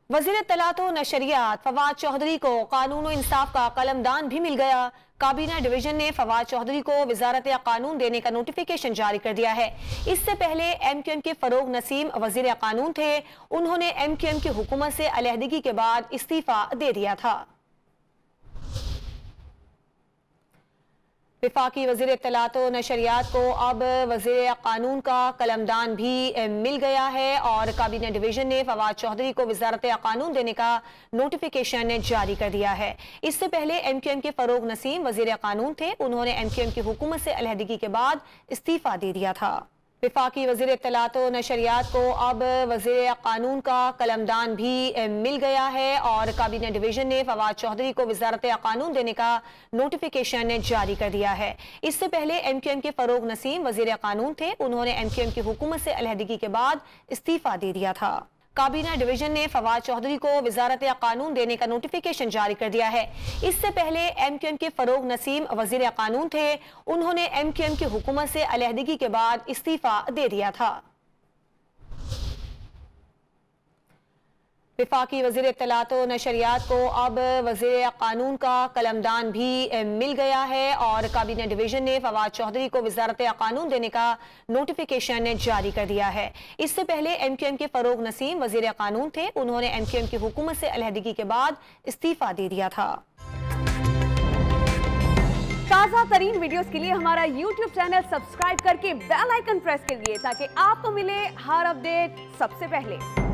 वजीर इत्तलात व नशरियात फवाद चौधरी को कानून व इंसाफ का कलमदान भी मिल गया। काबीना डिवीजन ने फवाद चौधरी को वजारत कानून देने का नोटिफिकेशन जारी कर दिया है। इससे पहले MQM के फरोग नसीम वजीर कानून थे। उन्होंने MQM की हुकूमत से अलहदगी के बाद इस्तीफा दे दिया था। विफाकी वजीर इत्तलात व नशरियात को अब वजीर कानून का कलमदान भी मिल गया है और काबीना डिवीजन ने फवाद चौधरी को वजारत कानून देने का नोटिफिकेशन जारी कर दिया है। इससे पहले MQM के फरोग नसीम वजीर कानून थे। उन्होंने MQM की हुकूमत से अलहदगी के बाद इस्तीफा दे दिया था। विफाकी वजीर इत्तलात व नशरियात को अब वजीर कानून का कलमदान भी मिल गया है और काबीना डिवीजन ने फवाद चौधरी को वजारत कानून देने का नोटिफिकेशन जारी कर दिया है। इससे पहले MQM के फरोग नसीम वजीर कानून थे। उन्होंने MQM की हुकूमत से अलहदगी के बाद इस्तीफा दे दिया था। काबीना डिवीजन ने फवाद चौधरी को वजारत कानून देने का नोटिफिकेशन जारी कर दिया है। इससे पहले MQM के फरोग नसीम वजीर कानून थे। उन्होंने MQM की हुकूमत से अलहदगी के बाद इस्तीफा दे दिया था। विफाकी वजीर इत्तलात व नशरियात को अब वजीर कानून का कलमदान भी मिल गया है और काबीना डिवीजन ने फवाद चौधरी को वजारत कानून देने का नोटिफिकेशन जारी कर दिया है। इससे पहले MQM के फरोग नसीम वजीर कानून थे। उन्होंने MQM की हुकूमत से अलहदगी के बाद इस्तीफा दे दिया था। ताज़ा तरीन वीडियोस के लिए हमारा YouTube चैनल सब्सक्राइब करके बेल आइकन प्रेस करिए ताकि आपको मिले हर अपडेट सबसे पहले।